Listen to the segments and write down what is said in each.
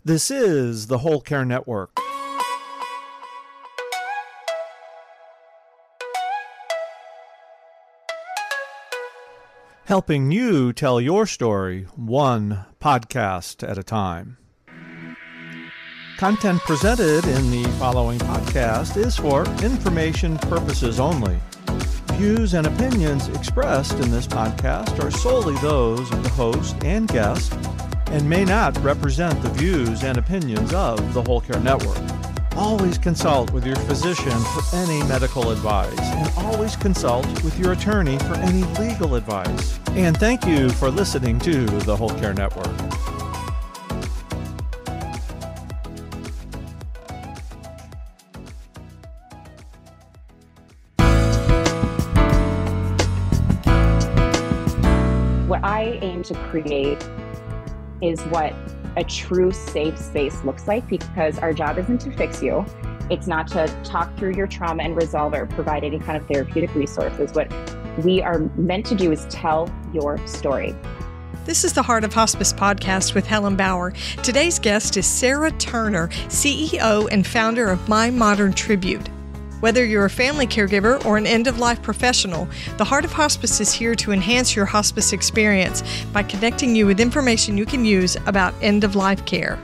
This is the Whole Care Network. Helping you tell your story one podcast at a time. Content presented in the following podcast is for information purposes only. Views and opinions expressed in this podcast are solely those of the host and guest and may not represent the views and opinions of the Whole Care Network. Always consult with your physician for any medical advice, and always consult with your attorney for any legal advice. And thank you for listening to the Whole Care Network. What I aim to create is what a true safe space looks like, because our job isn't to fix you. It's not to talk through your trauma and resolve it or provide any kind of therapeutic resources. What we are meant to do is tell your story. This is the Heart of Hospice podcast with Helen Bauer. Today's guest is Sarah Turner, CEO and founder of My Modern Tribute. Whether you're a family caregiver or an end-of-life professional, the Heart of Hospice is here to enhance your hospice experience by connecting you with information you can use about end-of-life care.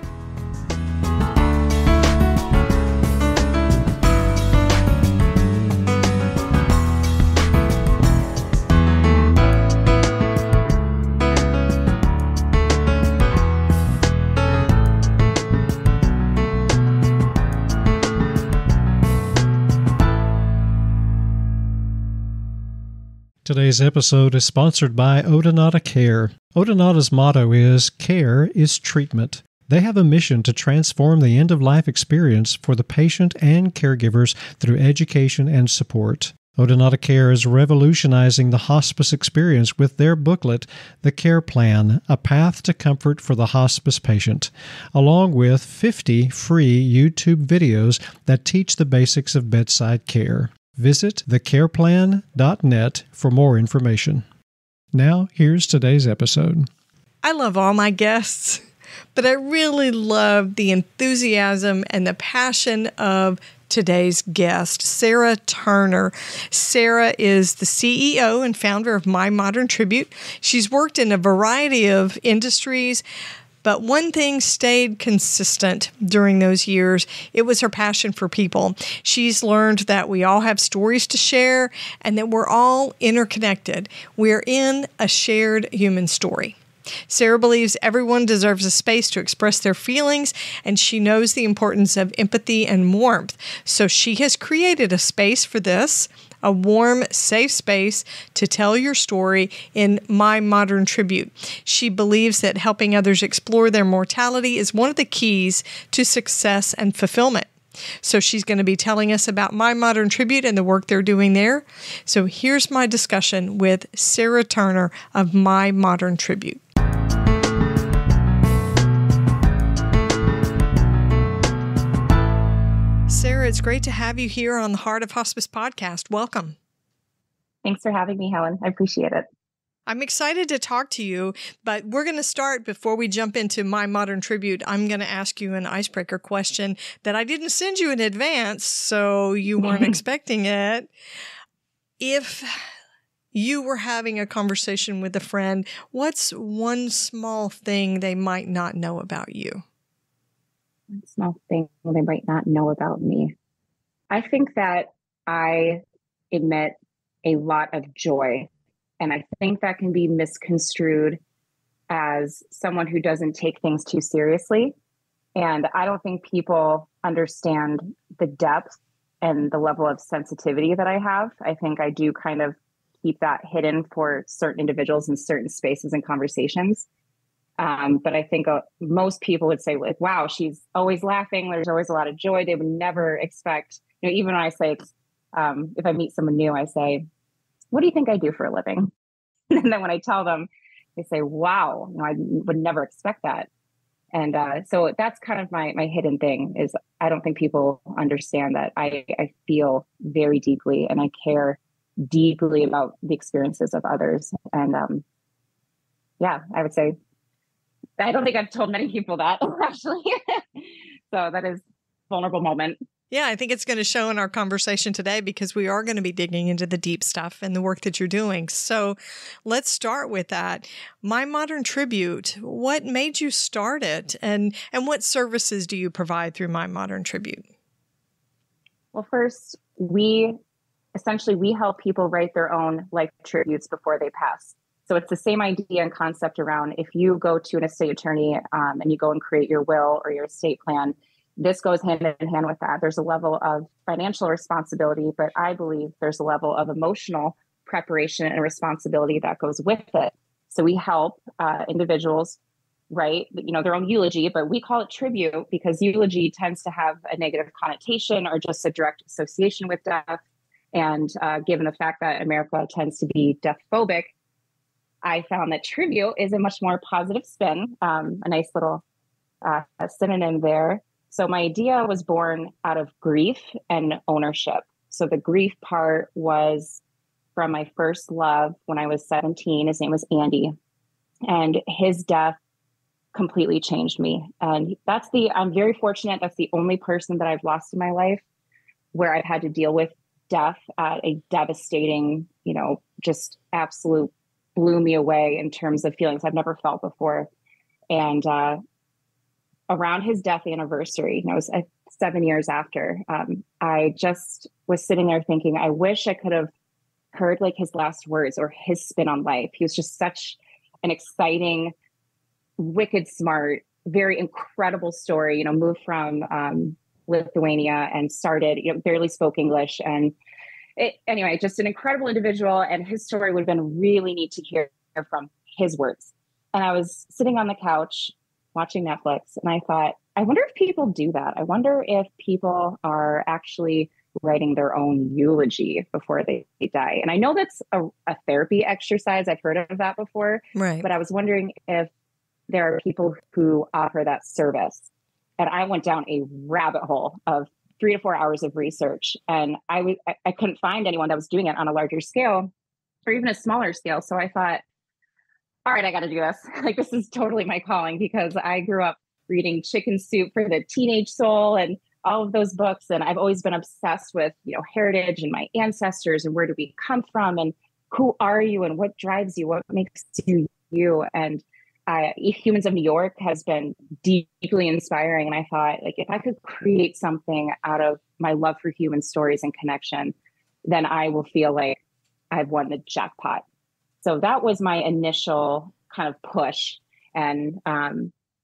Today's episode is sponsored by Odonata Care. Odonata's motto is, "Care is treatment." They have a mission to transform the end-of-life experience for the patient and caregivers through education and support. Odonata Care is revolutionizing the hospice experience with their booklet, The Care Plan, A Path to Comfort for the Hospice Patient, along with 50 free YouTube videos that teach the basics of bedside care. Visit thecareplan.net for more information. Now, here's today's episode. I love all my guests, but I really love the enthusiasm and the passion of today's guest, Sarah Turner. Sarah is the CEO and founder of My Modern Tribute. She's worked in a variety of industries, but one thing stayed consistent during those years. It was her passion for people. She's learned that we all have stories to share and that we're all interconnected. We're in a shared human story. Sarah believes everyone deserves a space to express their feelings, and she knows the importance of empathy and warmth. So she has created a space for this, a warm, safe space to tell your story in My Modern Tribute. She believes that helping others explore their mortality is one of the keys to success and fulfillment. So she's going to be telling us about My Modern Tribute and the work they're doing there. So here's my discussion with Sarah Turner of My Modern Tribute. Sarah, it's great to have you here on the Heart of Hospice podcast. Welcome. Thanks for having me, Helen. I appreciate it. I'm excited to talk to you, but we're going to start before we jump into My Modern Tribute. I'm going to ask you an icebreaker question that I didn't send you in advance, so you weren't expecting it. If you were having a conversation with a friend, what's one small thing they might not know about you? One small thing they might not know about me. I think that I emit a lot of joy. And I think that can be misconstrued as someone who doesn't take things too seriously. And I don't think people understand the depth and the level of sensitivity that I have. I think I do kind of keep that hidden for certain individuals in certain spaces and conversations. But I think most people would say, like, wow, she's always laughing. There's always a lot of joy. They would never expect, even when I say, if I meet someone new, I say, what do you think I do for a living? And then when I tell them, they say, wow, I would never expect that. And so that's kind of my hidden thing is I don't think people understand that I feel very deeply and I care deeply about the experiences of others. And I would say I don't think I've told many people that actually. So that is a vulnerable moment. Yeah, I think it's going to show in our conversation today because we are going to be digging into the deep stuff and the work that you're doing. So let's start with that. My Modern Tribute, what made you start it? And what services do you provide through My Modern Tribute? Well, first, we help people write their own life tributes before they pass. So it's the same idea and concept around if you go to an estate attorney and you go and create your will or your estate plan, this goes hand in hand with that. There's a level of financial responsibility, but I believe there's a level of emotional preparation and responsibility that goes with it. So we help individuals write, their own eulogy, but we call it tribute because eulogy tends to have a negative connotation or just a direct association with death. And given the fact that America tends to be death phobic, I found that tribute is a much more positive spin, a nice little synonym there. So my idea was born out of grief and ownership. So the grief part was from my first love when I was 17. His name was Andy. And his death completely changed me. And I'm very fortunate. That's the only person that I've lost in my life where I've had to deal with death at a devastating, just absolute blew me away in terms of feelings I've never felt before. And around his death anniversary, it was 7 years after, I just was sitting there thinking, I wish I could have heard like his last words or his spin on life. He was just such an exciting, wicked smart, very incredible story, moved from Lithuania and started, barely spoke English. And anyway, just an incredible individual. And his story would have been really neat to hear from his words. And I was sitting on the couch watching Netflix and I thought, I wonder if people do that. I wonder if people are actually writing their own eulogy before they die. And I know that's a therapy exercise. I've heard of that before, right? But I was wondering if there are people who offer that service. And I went down a rabbit hole of 3 to 4 hours of research. And I couldn't find anyone that was doing it on a larger scale or even a smaller scale. So I thought, all right, I got to do this. Like, this is totally my calling because I grew up reading Chicken Soup for the Teenage Soul and all of those books. And I've always been obsessed with, heritage and my ancestors and where do we come from and who are you and what drives you? What makes you you? And Humans of New York has been deeply inspiring. And I thought, like, if I could create something out of my love for human stories and connection, then I will feel like I've won the jackpot. So that was my initial kind of push. And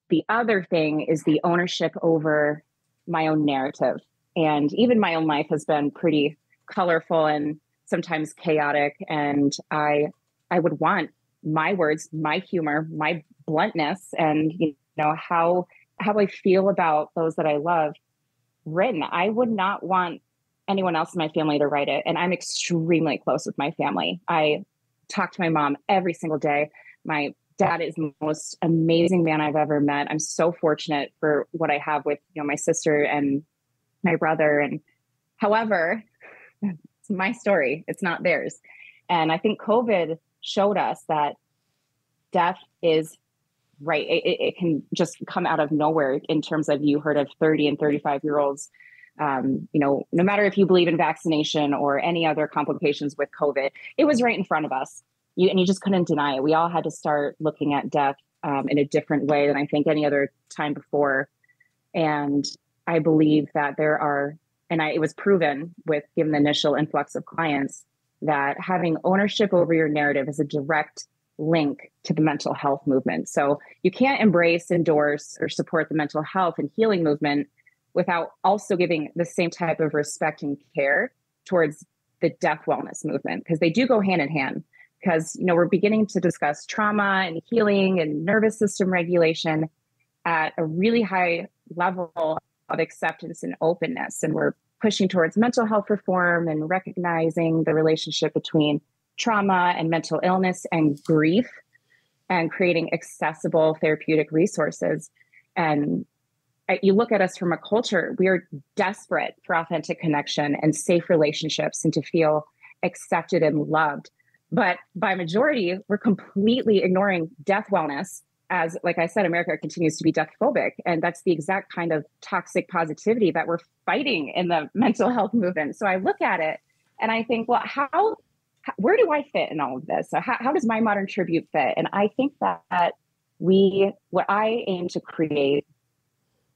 the other thing is the ownership over my own narrative. And even my own life has been pretty colorful and sometimes chaotic. And I would want my words, my humor, my bluntness, and how I feel about those that I love written. I would not want anyone else in my family to write it. And I'm extremely close with my family. I talk to my mom every single day. My dad is the most amazing man I've ever met. I'm so fortunate for what I have with my sister and my brother. And however, it's my story. It's not theirs. And I think COVID showed us that death is right. It can just come out of nowhere in terms of, you heard of 30 and 35-year-olds. No matter if you believe in vaccination or any other complications with COVID, it was right in front of us. You just couldn't deny it. We all had to start looking at death in a different way than I think any other time before. And I believe that it was proven given the initial influx of clients, that having ownership over your narrative is a direct link to the mental health movement. So you can't embrace, endorse, or support the mental health and healing movement without also giving the same type of respect and care towards the death wellness movement, because they do go hand in hand. Because, we're beginning to discuss trauma and healing and nervous system regulation at a really high level of acceptance and openness. And we're pushing towards mental health reform and recognizing the relationship between trauma and mental illness and grief, and creating accessible therapeutic resources. And you look at us from a culture, we are desperate for authentic connection and safe relationships and to feel accepted and loved. But by majority, we're completely ignoring death wellness as like I said, America continues to be death phobic. And that's the exact kind of toxic positivity that we're fighting in the mental health movement. So I look at it and I think, well, where do I fit in all of this? So how does my modern tribute fit? And I think that what I aim to create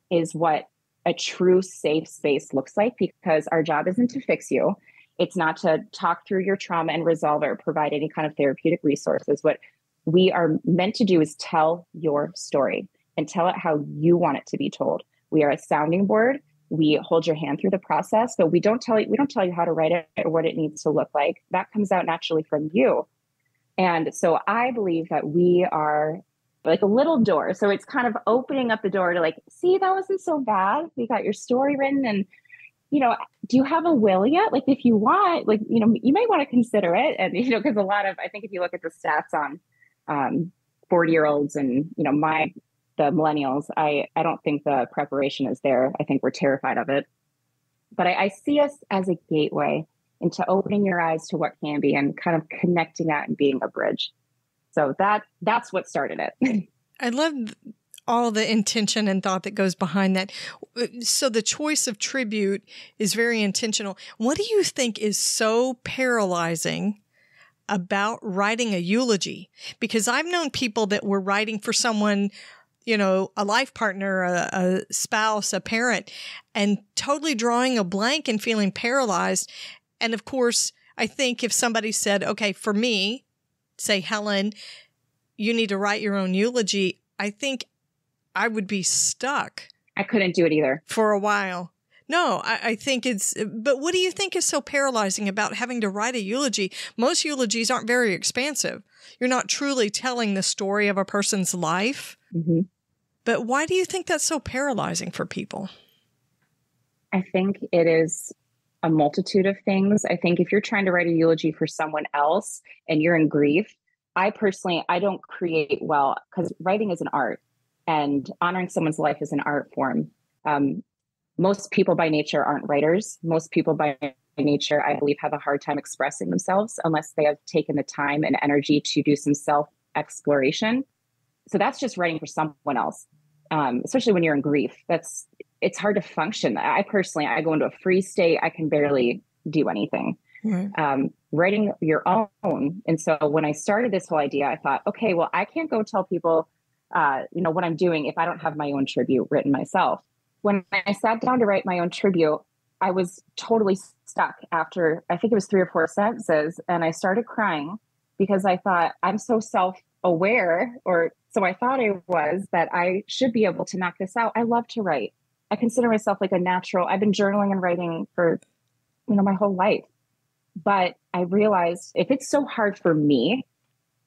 is what a true safe space looks like, because our job isn't to fix you. It's not to talk through your trauma and resolve it or provide any kind of therapeutic resources. What we are meant to do is tell your story and tell it how you want it to be told. We are a sounding board. We hold your hand through the process, but we don't tell you how to write it or what it needs to look like. That comes out naturally from you. And so I believe that we are like a little door. So it's kind of opening up the door to like, see, that wasn't so bad. We got your story written, and do you have a will yet? Like, if you want, like, you might want to consider it. And, because I think if you look at the stats on 40-year-olds and, the millennials, I don't think the preparation is there. I think we're terrified of it. But I see us as a gateway into opening your eyes to what can be and kind of connecting that and being a bridge. So that's what started it. I love all the intention and thought that goes behind that. So the choice of tribute is very intentional. What do you think is so paralyzing about writing a eulogy? Because I've known people that were writing for someone, a life partner, a spouse, a parent, and totally drawing a blank and feeling paralyzed. And of course, I think if somebody said, okay, for me, say, Helen, you need to write your own eulogy, I think I would be stuck. I couldn't do it either. For a while. No, I think but what do you think is so paralyzing about having to write a eulogy? Most eulogies aren't very expansive. You're not truly telling the story of a person's life. Mm-hmm. But why do you think that's so paralyzing for people? I think it is a multitude of things. I think if you're trying to write a eulogy for someone else and you're in grief, I don't create well, because writing is an art, and honoring someone's life is an art form. Most people by nature aren't writers. Most people by nature, I believe, have a hard time expressing themselves unless they have taken the time and energy to do some self-exploration. So that's just writing for someone else, especially when you're in grief. It's hard to function. I go into a freeze state. I can barely do anything. Right. Writing your own. And so when I started this whole idea, I thought, okay, well, I can't go tell people, what I'm doing if I don't have my own tribute written myself. When I sat down to write my own tribute, I was totally stuck after, I think it was 3 or 4 sentences. And I started crying because I thought, I'm so self-aware, or so I thought I was, that I should be able to knock this out. I love to write. I consider myself like a natural. I've been journaling and writing for, my whole life. But I realized if it's so hard for me,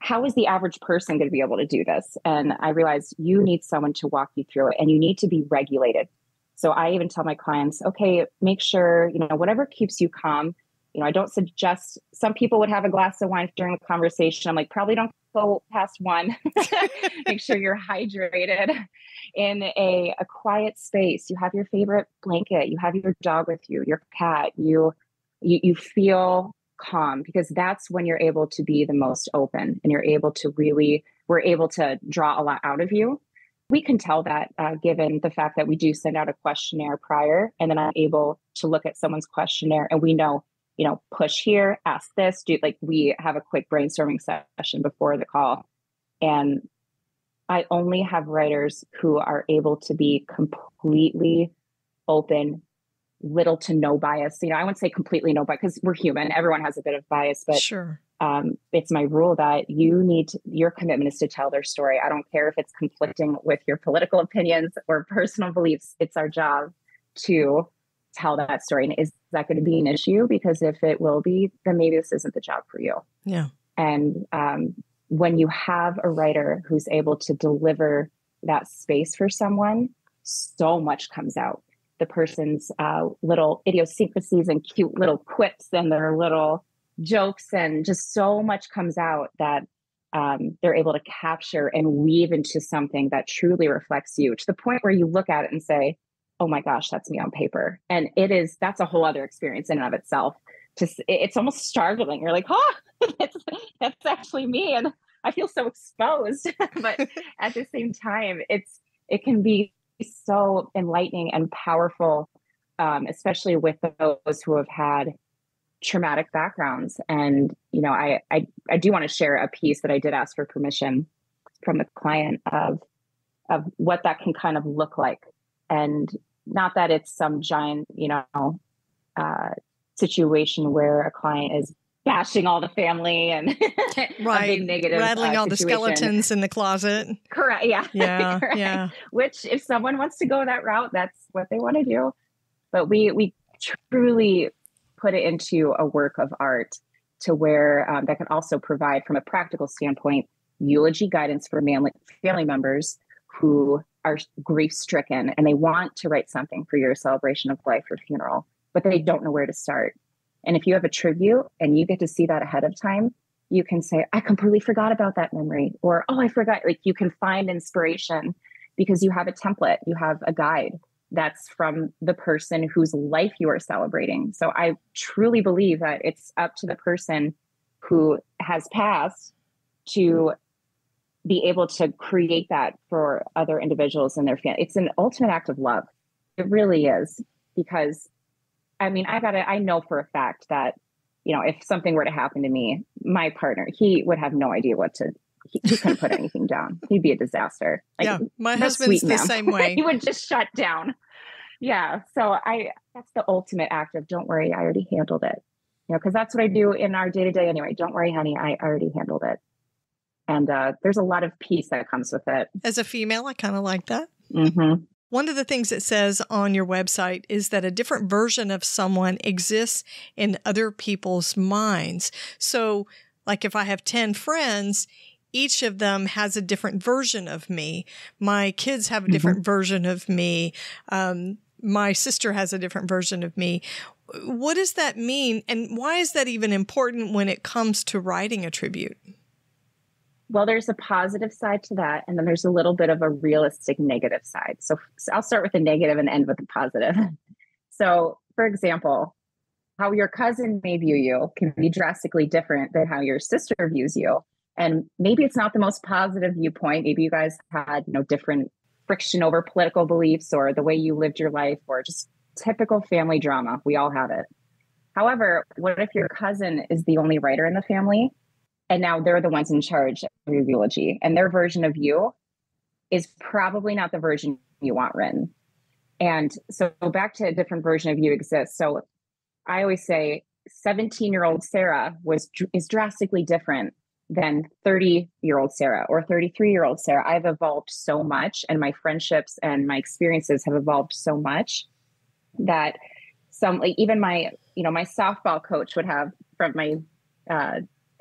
how is the average person going to be able to do this? And I realized you need someone to walk you through it, and you need to be regulated. So I even tell my clients, okay, make sure, whatever keeps you calm. I don't suggest, some people would have a glass of wine during the conversation. I'm like, probably don't go past one. Make sure you're hydrated in a quiet space. You have your favorite blanket. You have your dog with you, your cat. You feel calm, because that's when you're able to be the most open, and we're able to draw a lot out of you. We can tell that given the fact that we do send out a questionnaire prior, and then I'm able to look at someone's questionnaire and we know, push here, ask this, we have a quick brainstorming session before the call. And I only have writers who are able to be completely open, little to no bias. I wouldn't say completely no bias, because we're human. Everyone has a bit of bias, but sure. It's my rule that your commitment is to tell their story. I don't care if it's conflicting with your political opinions or personal beliefs. It's our job to tell that story. And is that going to be an issue? Because if it will be, then maybe this isn't the job for you. Yeah. And when you have a writer who's able to deliver that space for someone, so much comes out. The person's little idiosyncrasies and cute little quips and their little jokes, and just so much comes out that they're able to capture and weave into something that truly reflects you, to the point where you look at it and say, oh my gosh, that's me on paper. And that's a whole other experience in and of itself. It's almost startling. You're like, that's actually me. And I feel so exposed. But at the same time, it can be so enlightening and powerful, especially with those who have had traumatic backgrounds. And, I do want to share a piece that I did ask for permission from the client of what that can kind of look like. And not that it's some giant, situation where a client is bashing all the family and right. a big negative rattling all situation. the skeletons in the closet. Correct. Yeah. Yeah. Correct. Yeah. Which, if someone wants to go that route, that's what they want to do. But we truly put it into a work of art to where that can also provide, from a practical standpoint, eulogy guidance for family members who are grief-stricken and they want to write something for your celebration of life or funeral, but they don't know where to start. And if you have a tribute and you get to see that ahead of time, you can say, I completely forgot about that memory, or, oh, I forgot. Like, you can find inspiration because you have a template, you have a guide that's from the person whose life you are celebrating. So I truly believe that it's up to the person who has passed to be able to create that for other individuals and their family. It's an ultimate act of love. It really is. Because I know for a fact that, if something were to happen to me, my partner, he would have no idea he couldn't put anything down. He'd be a disaster. Yeah. My husband's the same way. He would just shut down. Yeah. So that's the ultimate act of, don't worry, I already handled it. Because that's what I do in our day-to-day anyway. Don't worry, honey, I already handled it. And there's a lot of peace that comes with it. As a female, I kind of like that. Mm-hmm. One of the things it says on your website is that a different version of someone exists in other people's minds. So, like if I have 10 friends, each of them has a different version of me. My kids have a different version of me. My sister has a different version of me. What does that mean? And why is that even important when it comes to writing a tribute? Well, there's a positive side to that. And then there's a little bit of a realistic negative side. So I'll start with the negative and end with the positive. So, for example, how your cousin may view you can be drastically different than how your sister views you. And maybe it's not the most positive viewpoint. Maybe you guys had, different friction over political beliefs or the way you lived your life, or just typical family drama. We all have it. However, what if your cousin is the only writer in the family? And now they're the ones in charge of your eulogy, and their version of you is probably not the version you want written. And so back to a different version of you exists. So I always say 17-year-old Sarah is drastically different than 30-year-old Sarah or 33-year-old Sarah. I've evolved so much, and my friendships and my experiences have evolved so much that even my softball coach would have, from my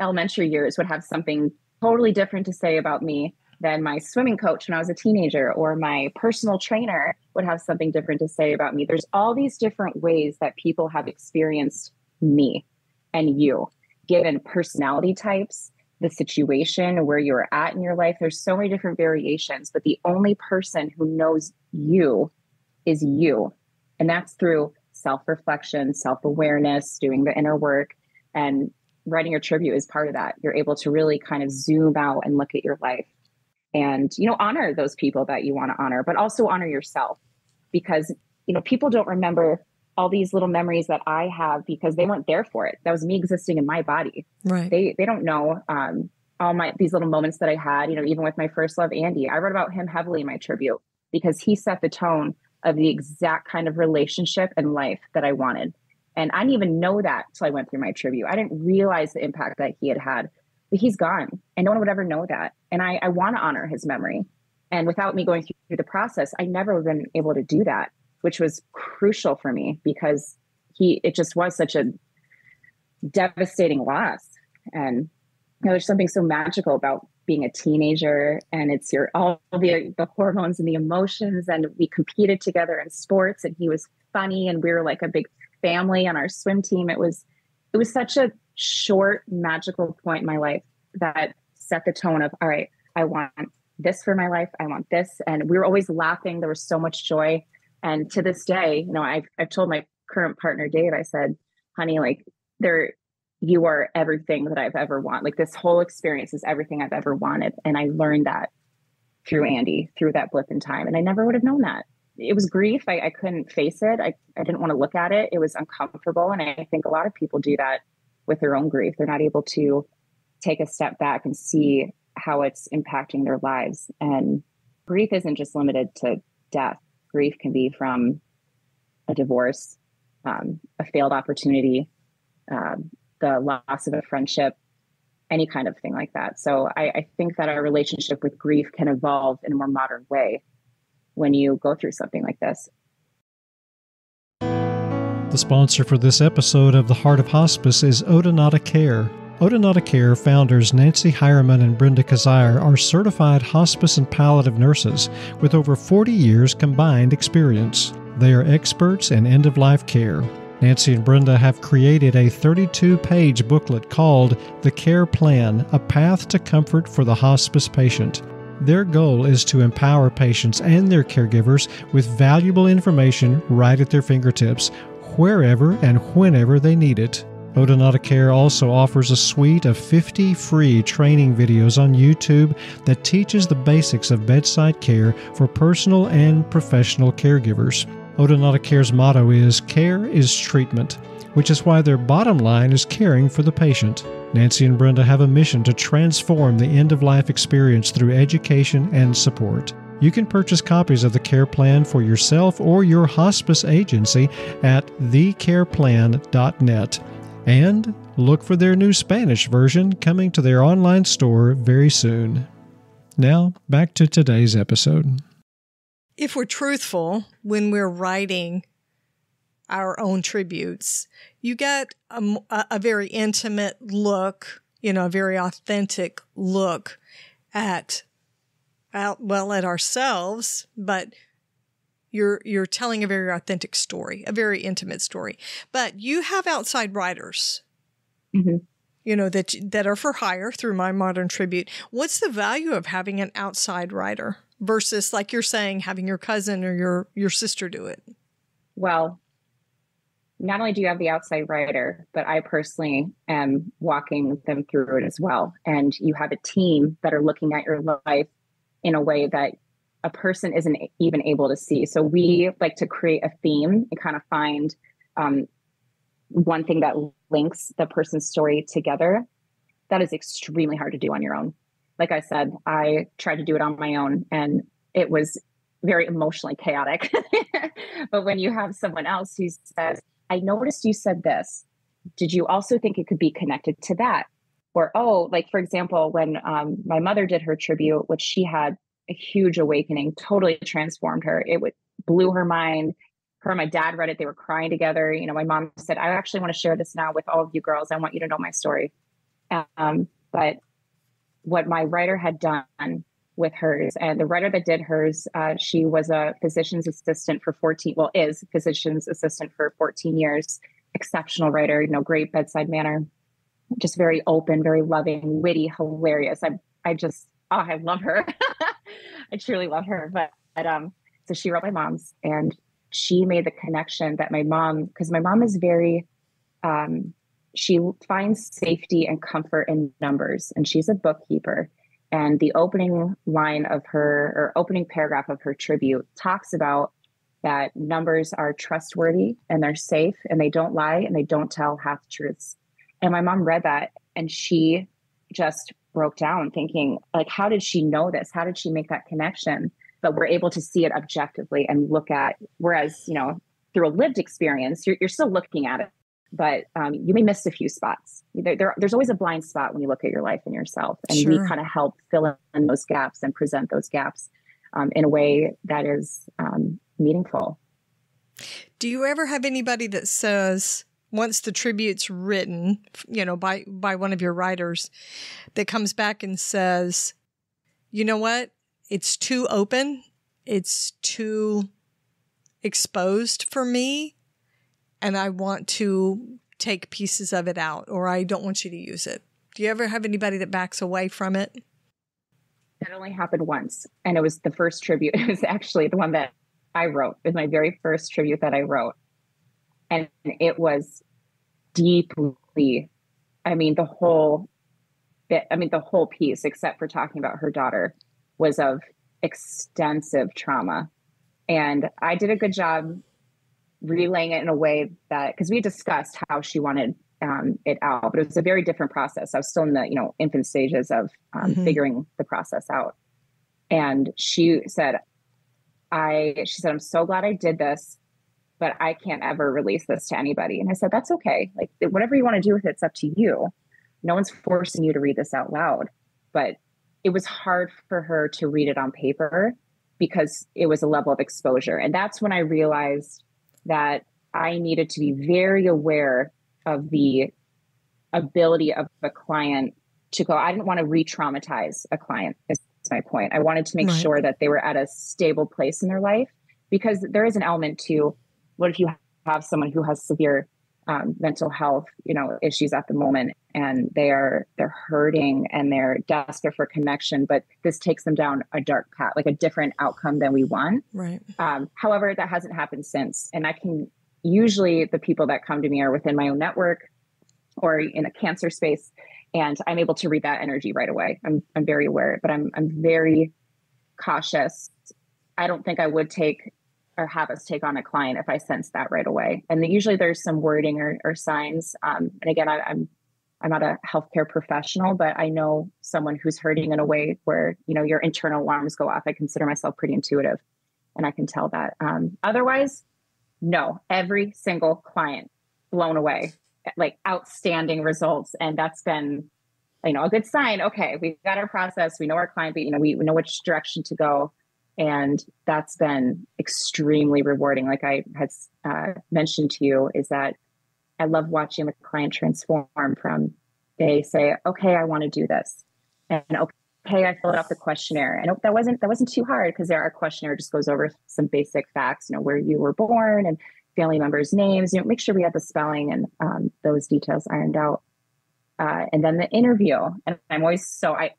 elementary years, would have something totally different to say about me than my swimming coach when I was a teenager, or my personal trainer would have something different to say about me. There's all these different ways that people have experienced me and you, given personality types, the situation, where you're at in your life. There's so many different variations, but the only person who knows you is you. And that's through self-reflection, self-awareness, doing the inner work, and writing your tribute is part of that. You're able to really kind of zoom out and look at your life and, honor those people that you want to honor, but also honor yourself, because, people don't remember all these little memories that I have because they weren't there for it. That was me existing in my body. Right. They don't know all these little moments that I had, even with my first love, Andy. I wrote about him heavily in my tribute because he set the tone of the exact kind of relationship and life that I wanted. And I didn't even know that till I went through my tribute. I didn't realize the impact that he had, but he's gone and no one would ever know that. And I want to honor his memory. And without me going through the process, I never would have been able to do that, which was crucial for me because it just was such a devastating loss. And there's something so magical about being a teenager, and it's all the hormones and the emotions. And we competed together in sports, and he was funny, and we were like a big family on our swim team. It was such a short, magical point in my life that set the tone of, all right, I want this for my life. I want this. And we were always laughing. There was so much joy. And to this day, I've told my current partner, Dave, I said, honey, like you are everything that I've ever wanted. Like this whole experience is everything I've ever wanted. And I learned that through Andy, through that blip in time. And I never would have known that. It was grief. I couldn't face it. I didn't want to look at it. It was uncomfortable. And I think a lot of people do that with their own grief. They're not able to take a step back and see how it's impacting their lives. And grief isn't just limited to death. Grief can be from a divorce, a failed opportunity, the loss of a friendship, any kind of thing like that. So I think that our relationship with grief can evolve in a more modern way when you go through something like this. The sponsor for this episode of The Heart of Hospice is Odonata Care. Odonata Care founders Nancy Hireman and Brenda Kazire are certified hospice and palliative nurses with over 40 years combined experience. They are experts in end-of-life care. Nancy and Brenda have created a 32-page booklet called The Care Plan, A Path to Comfort for the Hospice Patient. Their goal is to empower patients and their caregivers with valuable information right at their fingertips, wherever and whenever they need it. Odonata Care also offers a suite of 50 free training videos on YouTube that teaches the basics of bedside care for personal and professional caregivers. Odonata Care's motto is "Care is treatment," which is why their bottom line is caring for the patient. Nancy and Brenda have a mission to transform the end-of-life experience through education and support. You can purchase copies of the Care Plan for yourself or your hospice agency at thecareplan.net. And look for their new Spanish version coming to their online store very soon. Now, back to today's episode. If we're truthful when we're writing our own tributes, you get a very intimate look, a very authentic look at ourselves, but you're telling a very authentic story, a very intimate story. But you have outside writers, that are for hire through My Modern Tribute. What's the value of having an outside writer versus, like you're saying, having your cousin or your sister do it? Well, not only do you have the outside writer, but I personally am walking them through it as well. And you have a team that are looking at your life in a way that a person isn't even able to see. So we like to create a theme and kind of find one thing that links the person's story together. That is extremely hard to do on your own. Like I said, I tried to do it on my own and it was very emotionally chaotic. But when you have someone else who says, I noticed you said this, did you also think it could be connected to that? Or, like, for example, when my mother did her tribute, which she had a huge awakening, totally transformed her. It blew her mind. Her and my dad read it. They were crying together. My mom said, I actually want to share this now with all of you girls. I want you to know my story. But what my writer had done with hers, and the writer that did hers, she was a physician's assistant for 14 years, exceptional writer, great bedside manner, just very open, very loving, witty, hilarious. I love her. I truly love her. But so she wrote my mom's, and she made the connection that my mom, because my mom is very, she finds safety and comfort in numbers, and she's a bookkeeper. And the opening line of opening paragraph of her tribute talks about that numbers are trustworthy and they're safe and they don't lie and they don't tell half truths. And my mom read that and she just broke down thinking, like, how did she know this? How did she make that connection? But we're able to see it objectively and look at, whereas, through a lived experience, you're still looking at it, but you may miss a few spots. There's always a blind spot when you look at your life and yourself. And Sure. We kind of help fill in those gaps and present those gaps in a way that is meaningful. Do you ever have anybody that says, once the tribute's written, by one of your writers, that comes back and says, you know what? It's too open. It's too exposed for me. And I want to take pieces of it out, or I don't want you to use it. Do you ever have anybody that backs away from it? That only happened once. And it was the first tribute. It was actually the one that I wrote. It was my very first tribute that I wrote. And it was deeply I mean, the whole bit, I mean, the whole piece, except for talking about her daughter, was of extensive trauma. And I did a good job relaying it in a way that, because we discussed how she wanted it out, but it was a very different process. I was still in the, infant stages of figuring the process out. And she said, I'm so glad I did this, but I can't ever release this to anybody. And I said, that's okay. Like, whatever you want to do with it, it's up to you. No one's forcing you to read this out loud. But it was hard for her to read it on paper because it was a level of exposure. And that's when I realized that I needed to be very aware of the ability of the client to go. I didn't want to re-traumatize a client, is my point. I wanted to make sure that they were at a stable place in their life, because there is an element to, what if you have someone who has severe mental health, issues at the moment, and they're hurting and they're desperate for connection, but this takes them down a dark path, like a different outcome than we want. Right. However, that hasn't happened since. And usually the people that come to me are within my own network or in a cancer space, and I'm able to read that energy right away. I'm very aware, but I'm very cautious. I don't think I would take or have us take on a client if I sense that right away. And usually there's some wording or signs. And again, I'm not a healthcare professional, but I know someone who's hurting in a way where, your internal alarms go off. I consider myself pretty intuitive, and I can tell that. Otherwise, no, every single client blown away, like outstanding results. And that's been, a good sign. Okay, we've got our process. We know our client, but we know which direction to go. And that's been extremely rewarding. Like I had mentioned to you, is that I love watching the client transform from, they say, okay, I want to do this. And okay, I filled out the questionnaire. And that wasn't too hard, because our questionnaire just goes over some basic facts, where you were born and family members' names, make sure we have the spelling and those details ironed out. And then the interview. And I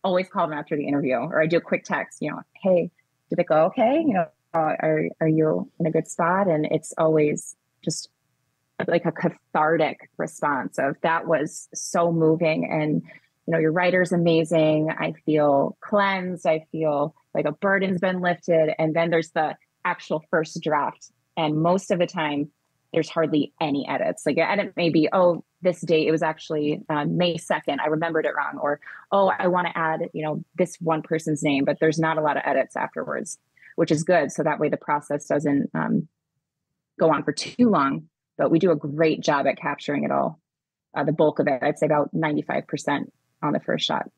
always call them after the interview, or I do a quick text, hey, did it go okay? Are you in a good spot? And it's always just like a cathartic response of, that was so moving. And, your writer's amazing. I feel cleansed. I feel like a burden's been lifted. And then there's the actual first draft. And most of the time there's hardly any edits. Like, an edit may be, this date, it was actually May 2nd. I remembered it wrong. Or, I want to add, this one person's name, but there's not a lot of edits afterwards, which is good. So that way the process doesn't go on for too long, but we do a great job at capturing it all. The bulk of it, I'd say about 95% on the first shot.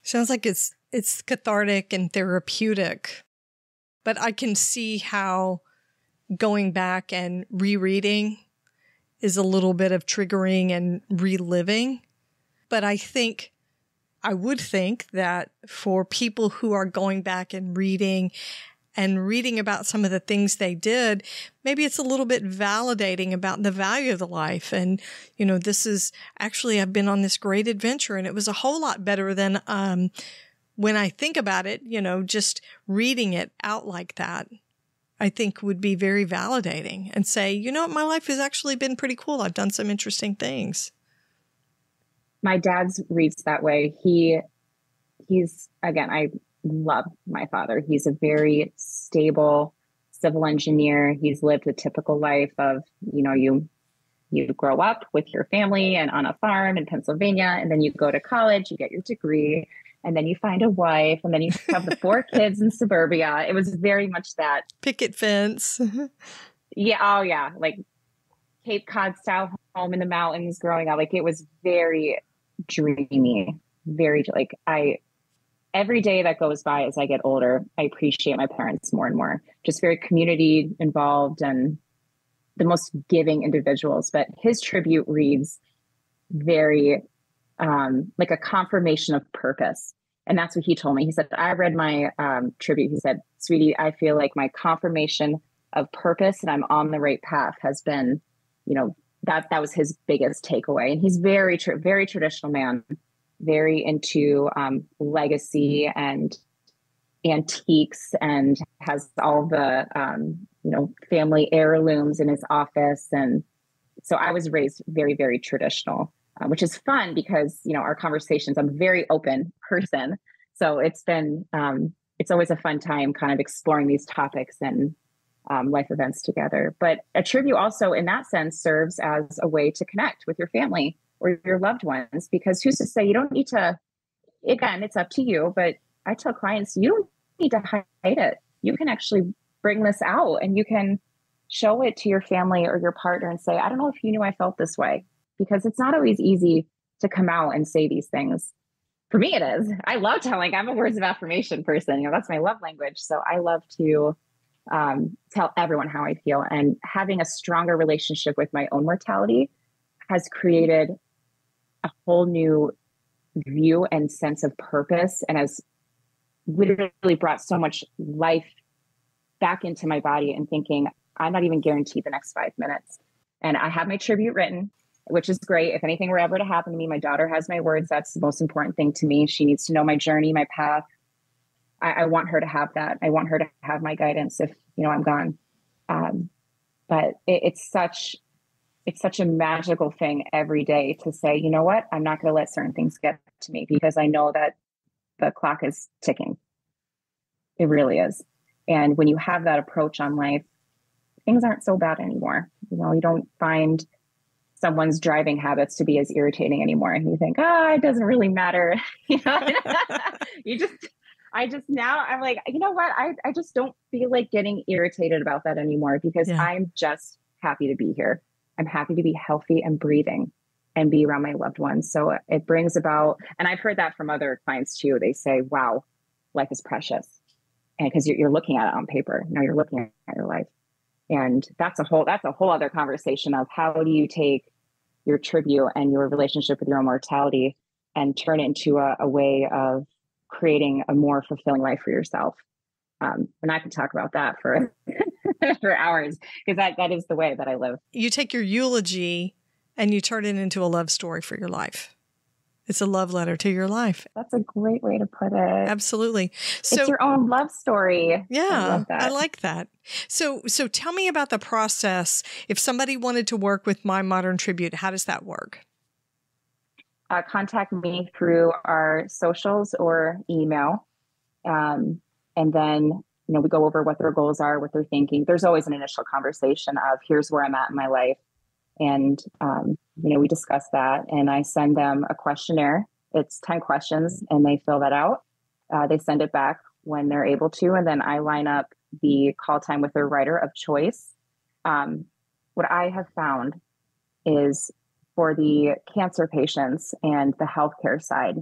Sounds like it's cathartic and therapeutic, but I can see how going back and rereading is a little bit of triggering and reliving. But I would think that for people who are going back and reading about some of the things they did, maybe it's a little bit validating about the value of the life. And, this is actually, I've been on this great adventure, and it was a whole lot better than, when I think about it, just reading it out like that, I think would be very validating, and say, my life has actually been pretty cool. I've done some interesting things. My dad's reads that way. He's, again, I love my father. He's a very stable civil engineer. He's lived a typical life of, you grow up with your family and on a farm in Pennsylvania, and then you go to college, you get your degree, and then you find a wife, and then you have the 4 kids in suburbia. It was very much that picket fence. Yeah. Oh yeah. Like Cape Cod style home in the mountains growing up. Like, it was very dreamy, every day that goes by as I get older, I appreciate my parents more and more. Just very community involved and the most giving individuals. But his tribute reads very like a confirmation of purpose. And that's what he told me. He said, I read my tribute. He said, sweetie, I feel like my confirmation of purpose and I'm on the right path has been, that was his biggest takeaway. And he's very traditional man, very into legacy and antiques, and has all the, family heirlooms in his office. And so I was raised very, very traditional. which is fun because, our conversations, I'm a very open person. So it's been, it's always a fun time kind of exploring these topics and life events together. But a tribute also in that sense serves as a way to connect with your family or your loved ones, because who's to say you don't need to, again, it's up to you, but I tell clients, you don't need to hide it. You can actually bring this out and you can show it to your family or your partner and say, I don't know if you knew I felt this way, because it's not always easy to come out and say these things. For me, it is. I love telling. I'm a words of affirmation person. That's my love language. So I love to tell everyone how I feel, and having a stronger relationship with my own mortality has created a whole new view and sense of purpose, and has literally brought so much life back into my body, and thinking I'm not even guaranteed the next 5 minutes. And I have my tribute written, which is great. If anything were ever to happen to me, my daughter has my words. That's the most important thing to me. She needs to know my journey, my path. I want her to have that. I want her to have my guidance if, I'm gone. But it's such a magical thing every day to say, you know what, I'm not going to let certain things get to me, because I know that the clock is ticking. It really is. And when you have that approach on life, things aren't so bad anymore. You don't find someone's driving habits to be as irritating anymore. And you think, it doesn't really matter. I'm like, you know what? I just don't feel like getting irritated about that anymore, because I'm just happy to be here. I'm happy to be healthy and breathing and be around my loved ones. So it brings about, and I've heard that from other clients too. They say, wow, life is precious. And because you're looking at it on paper, now you're looking at your life. And that's a whole other conversation of how do you take your tribute and your relationship with your own mortality and turn it into a way of creating a more fulfilling life for yourself. And I can talk about that for for hours, because that is the way that I live. You take your eulogy and you turn it into a love story for your life. It's a love letter to your life. That's a great way to put it. Absolutely. So, it's your own love story. Yeah, I love that. I like that. So tell me about the process. If somebody wanted to work with My Modern Tribute, how does that work? Contact me through our socials or email. And then, we go over what their goals are, what they're thinking. There's always an initial conversation of here's where I'm at in my life. And, we discuss that, and I send them a questionnaire. It's 10 questions, and they fill that out. They send it back when they're able to. And then I line up the call time with their writer of choice. What I have found is for the cancer patients and the healthcare side,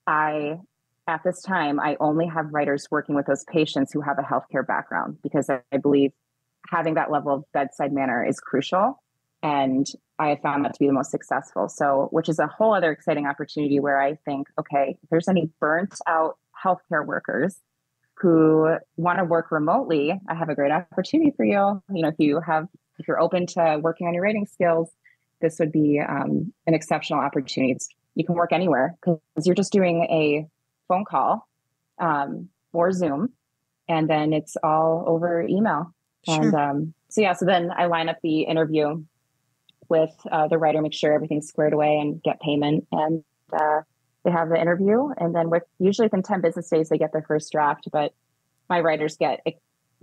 at this time, I only have writers working with those patients who have a healthcare background, because I believe having that level of bedside manner is crucial. And I have found that to be the most successful. So, which is a whole other exciting opportunity where I think, okay, if there's any burnt out healthcare workers who want to work remotely, I have a great opportunity for you. If you're open to working on your writing skills, this would be an exceptional opportunity. You can work anywhere, because you're just doing a phone call or Zoom, and then it's all over email. Sure. And so then I line up the interview with the writer, make sure everything's squared away and get payment. And they have the interview. And then usually within 10 business days, they get their first draft. But my writers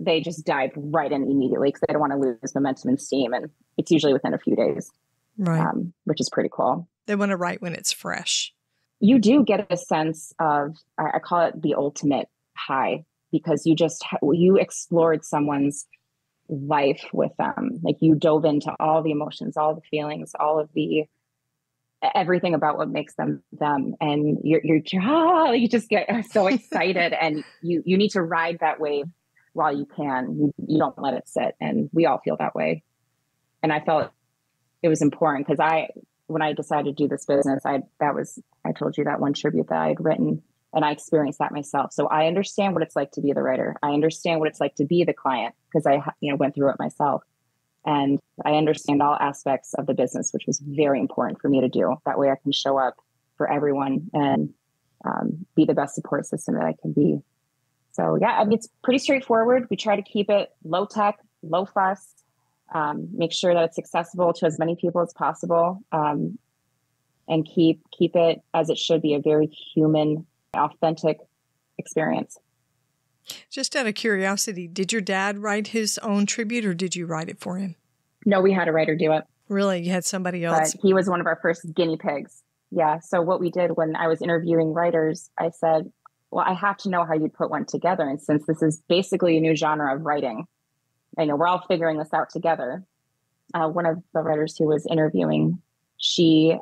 they just dive right in immediately, because they don't want to lose momentum and steam. And it's usually within a few days, right? Which is pretty cool. They want to write when it's fresh. You do get a sense of, I call it the ultimate high, because you explored someone's life with them. Like, you dove into all the emotions, all the feelings, all of everything about what makes them them. And you just get so excited, and you need to ride that wave while you can. You don't let it sit. And we all feel that way. And I felt it was important, because when I decided to do this business, I told you that one tribute that I had written, and I experienced that myself. So I understand what it's like to be the writer. I understand what it's like to be the client, because I went through it myself. And I understand all aspects of the business, which was very important for me to do. That way I can show up for everyone and be the best support system that I can be. So yeah, it's pretty straightforward. We try to keep it low tech, low fuss, make sure that it's accessible to as many people as possible. and keep it as it should be, a very human, authentic experience. Just out of curiosity, did your dad write his own tribute or did you write it for him? No, we had a writer do it. Really? You had somebody else? But he was one of our first guinea pigs. Yeah. So what we did when I was interviewing writers, I said, well, I have to know how you'd put one together. And since this is basically a new genre of writing, I know we're all figuring this out together. One of the writers who was interviewing,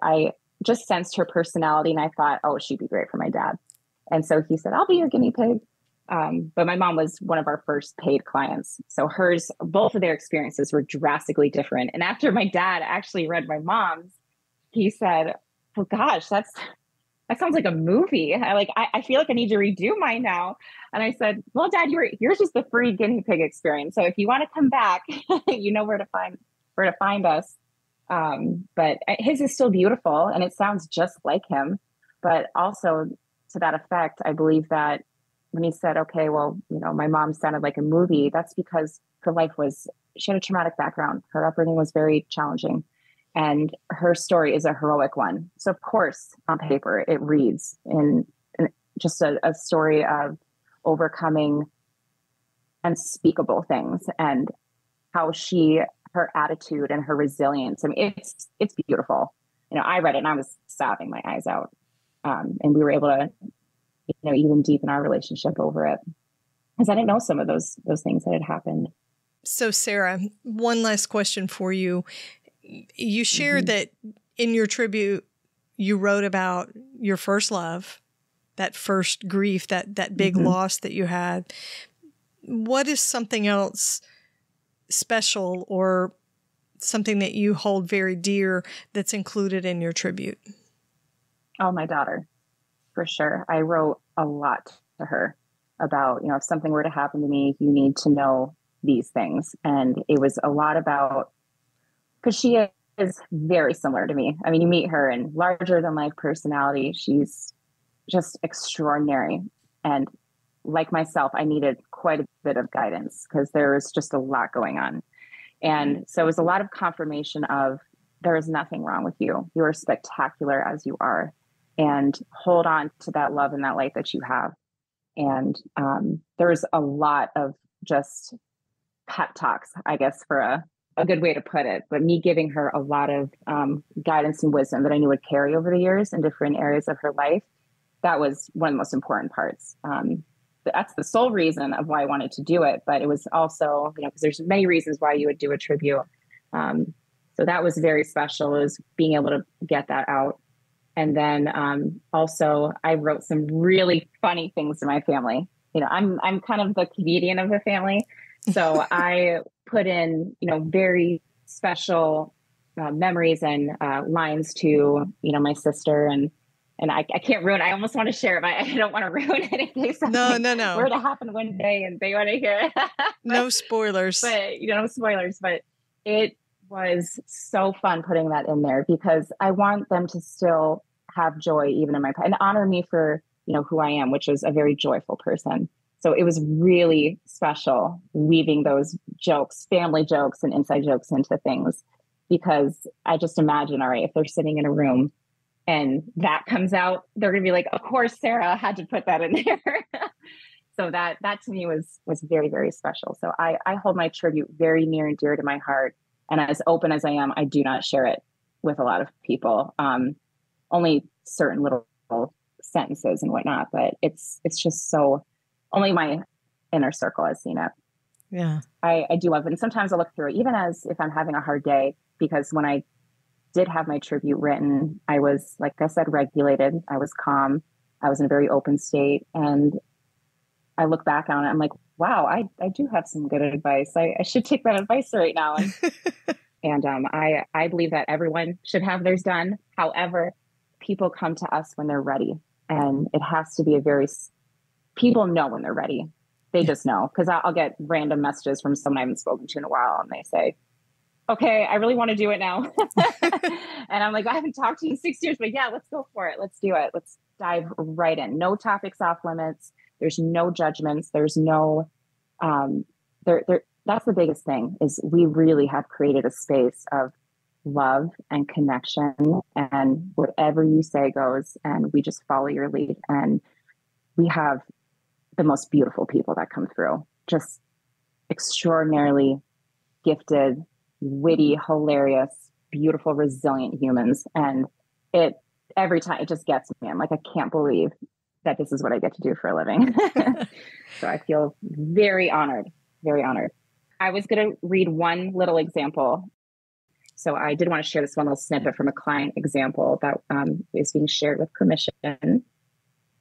I just sensed her personality and I thought, oh, she'd be great for my dad. And so he said, I'll be your guinea pig. But my mom was one of our first paid clients. So both of their experiences were drastically different. And after my dad actually read my mom's, he said, oh gosh, that sounds like a movie. I feel like I need to redo mine now. And I said, well, Dad, yours is the free guinea pig experience. So if you want to come back, you know where to find us. But his is still beautiful and it sounds just like him. But also to that effect, I believe that when he said, okay, well, my mom sounded like a movie, that's because she had a traumatic background. Her upbringing was very challenging and her story is a heroic one. So of course, on paper, it reads in just a story of overcoming unspeakable things and how her attitude and her resilience. I mean, it's beautiful. I read it and I was sobbing my eyes out. And we were able to, even deepen our relationship over it because I didn't know some of those things that had happened. So Sarah, one last question for you. You shared that in your tribute, you wrote about your first love, that first grief, that big loss that you had. What is something else special or something that you hold very dear that's included in your tribute? Oh, my daughter, for sure. I wrote a lot to her about, if something were to happen to me, you need to know these things. And it was a lot about, because she is very similar to me. I mean, you meet her and larger than life personality. She's just extraordinary. And like myself, I needed quite a bit of guidance because there was just a lot going on. And so it was a lot of confirmation of there is nothing wrong with you. You are spectacular as you are. And hold on to that love and that light that you have. And there was a lot of just pep talks, I guess, for a good way to put it, but me giving her a lot of guidance and wisdom that I knew would carry over the years in different areas of her life. That was one of the most important parts. That's the sole reason of why I wanted to do it. But it was also, because there's many reasons why you would do a tribute. So that was very special, is being able to get that out. And then also I wrote some really funny things to my family. I'm kind of the comedian of the family. So I put in, very special memories and lines to, my sister and I can't ruin. I almost want to share it, but I don't want to ruin it in case no. were to happen one day and they want to hear it. No spoilers. But no spoilers. But it was so fun putting that in there because I want them to still have joy even in my and honor me for who I am, which is a very joyful person. So it was really special weaving those jokes, family jokes and inside jokes into things, because I just imagine, all right, if they're sitting in a room and that comes out, they're going to be like, of course, Sarah had to put that in there. So that to me was very, very special. So I hold my tribute very near and dear to my heart. And as open as I am, I do not share it with a lot of people. Only certain little sentences and whatnot, but it's just so only my inner circle has seen it. Yeah. I do love it. And sometimes I look through it, even as if I'm having a hard day, because when I did have my tribute written, I was, like I said, regulated. I was calm. I was in a very open state. And I look back on it, I'm like, wow, I do have some good advice. I should take that advice right now. And I believe that everyone should have theirs done. However, people come to us when they're ready. And it has to be people know when they're ready. They just know. Because I'll get random messages from someone I haven't spoken to in a while. And they say, okay, I really want to do it now. And I'm like, I haven't talked to you in 6 years, but yeah, let's go for it. Let's do it. Let's dive right in. No topics off limits. There's no judgments. There's no, that's the biggest thing, is we really have created a space of love and connection, and whatever you say goes, and we just follow your lead. And we have the most beautiful people that come through, just extraordinarily gifted, witty, hilarious, beautiful, resilient humans. And it, every time, it just gets me. I'm like, I can't believe that this is what I get to do for a living. So I feel very honored, very honored. I was going to read one little example. So I did want to share this one little snippet from a client example that is being shared with permission.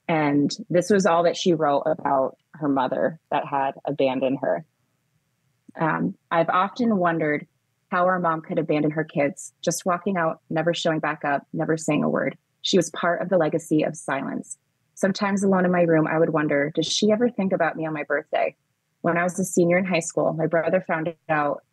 And this was all that she wrote about her mother that had abandoned her. I've often wondered how our mom could abandon her kids, just walking out, never showing back up, never saying a word. She was part of the legacy of silence. Sometimes alone in my room, I would wonder, does she ever think about me on my birthday? When I was a senior in high school, my brother found out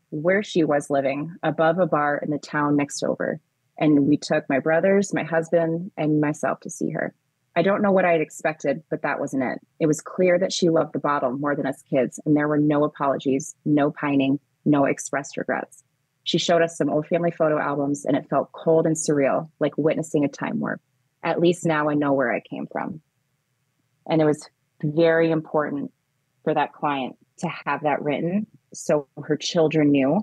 where she was living, above a bar in the town next over. And we took my brothers, my husband, and myself to see her. I don't know what I had expected, but that wasn't it. It was clear that she loved the bottle more than us kids, and there were no apologies, no pining, no expressed regrets. She showed us some old family photo albums, and it felt cold and surreal, like witnessing a time warp. At least now I know where I came from. And it was very important for that client to have that written so her children knew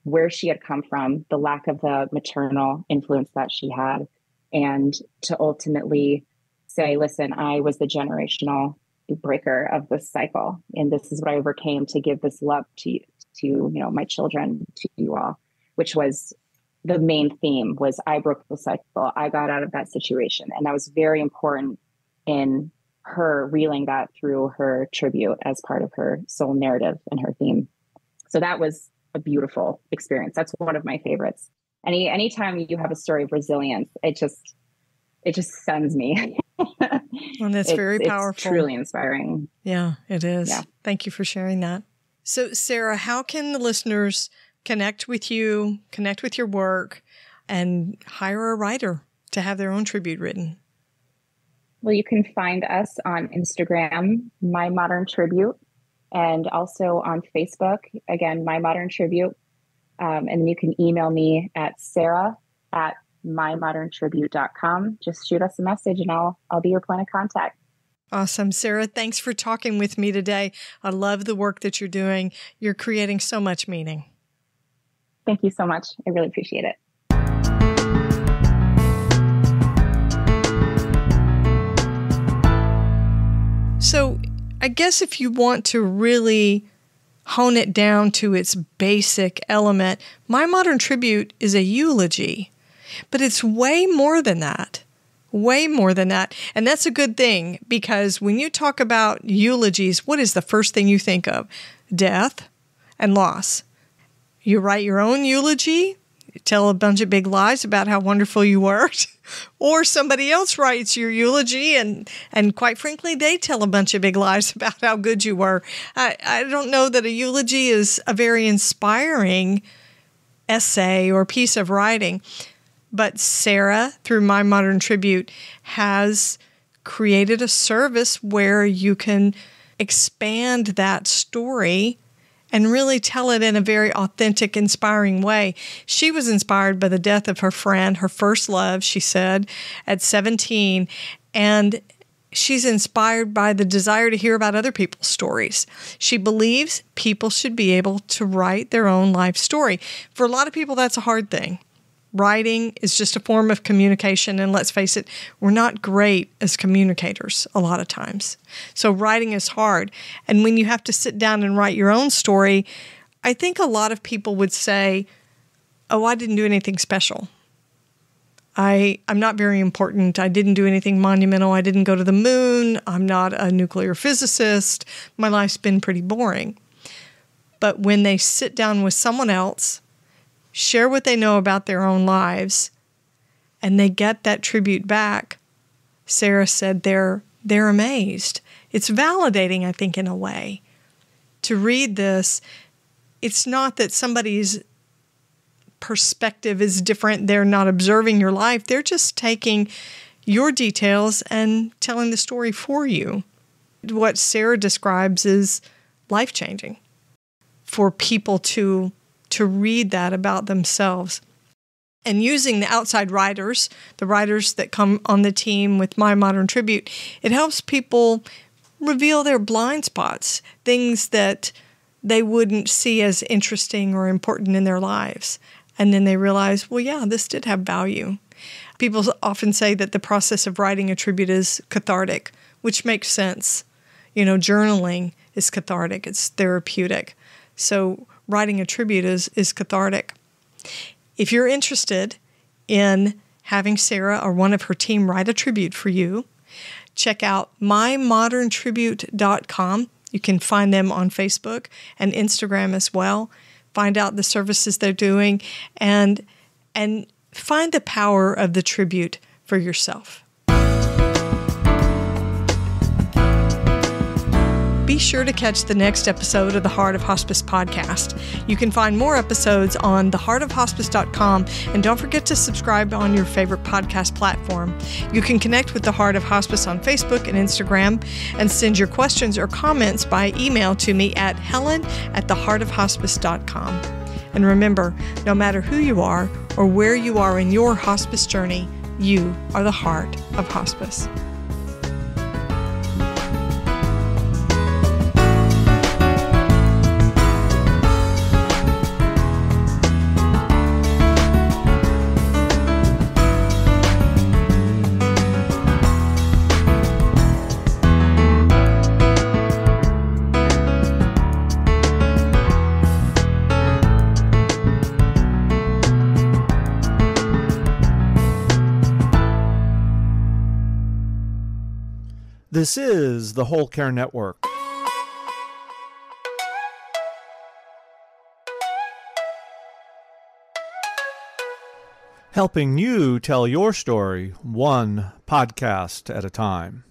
where she had come from, the lack of the maternal influence that she had, and to ultimately say, listen, I was the generational breaker of this cycle, and this is what I overcame to give this love to my children, to you all, which was the main theme. Was I broke the cycle. I got out of that situation. And that was very important in her reeling that through her tribute as part of her soul narrative and her theme. So that was a beautiful experience. That's one of my favorites. Anytime you have a story of resilience, it just sends me. And that's very powerful. It's truly inspiring. Yeah, it is. Yeah. Thank you for sharing that. So, Sarah, how can the listeners connect with you, connect with your work, and hire a writer to have their own tribute written? Well, you can find us on Instagram, My Modern Tribute, and also on Facebook, again, My Modern Tribute. And you can email me at sarah@mymoderntribute.com. Just shoot us a message and I'll be your point of contact. Awesome. Sarah, thanks for talking with me today. I love the work that you're doing. You're creating so much meaning. Thank you so much. I really appreciate it. So I guess if you want to really hone it down to its basic element, My Modern Tribute is a eulogy, but it's way more than that. Way more than that. And that's a good thing, because when you talk about eulogies, what is the first thing you think of? Death and loss. You write your own eulogy, you tell a bunch of big lies about how wonderful you worked, or somebody else writes your eulogy and quite frankly, they tell a bunch of big lies about how good you were. I don't know that a eulogy is a very inspiring essay or piece of writing. But Sarah, through My Modern Tribute, has created a service where you can expand that story and really tell it in a very authentic, inspiring way. She was inspired by the death of her friend, her first love, she said, at 17. And she's inspired by the desire to hear about other people's stories. She believes people should be able to write their own life story. For a lot of people, that's a hard thing. Writing is just a form of communication, and let's face it, we're not great as communicators a lot of times. So writing is hard. And when you have to sit down and write your own story, I think a lot of people would say, oh, I didn't do anything special. I'm not very important. I didn't do anything monumental. I didn't go to the moon. I'm not a nuclear physicist. My life's been pretty boring. But when they sit down with someone else, share what they know about their own lives, and they get that tribute back, Sarah said they're amazed. It's validating, I think, in a way. To read this, it's not that somebody's perspective is different. They're not observing your life. They're just taking your details and telling the story for you. What Sarah describes is life-changing for people to read that about themselves. And using the outside writers, the writers that come on the team with My Modern Tribute, it helps people reveal their blind spots, things that they wouldn't see as interesting or important in their lives. And then they realize, well, yeah, this did have value. People often say that the process of writing a tribute is cathartic, which makes sense. Journaling is cathartic. It's therapeutic. So writing a tribute is cathartic. If you're interested in having Sarah or one of her team write a tribute for you, check out mymoderntribute.com. You can find them on Facebook and Instagram as well. Find out the services they're doing and find the power of the tribute for yourself. Be sure to catch the next episode of the Heart of Hospice podcast. You can find more episodes on theheartofhospice.com, and don't forget to subscribe on your favorite podcast platform. You can connect with the Heart of Hospice on Facebook and Instagram and send your questions or comments by email to me at helen@theheartofhospice.com. And remember, no matter who you are or where you are in your hospice journey, you are the heart of hospice. This is the Whole Care Network. Helping you tell your story one podcast at a time.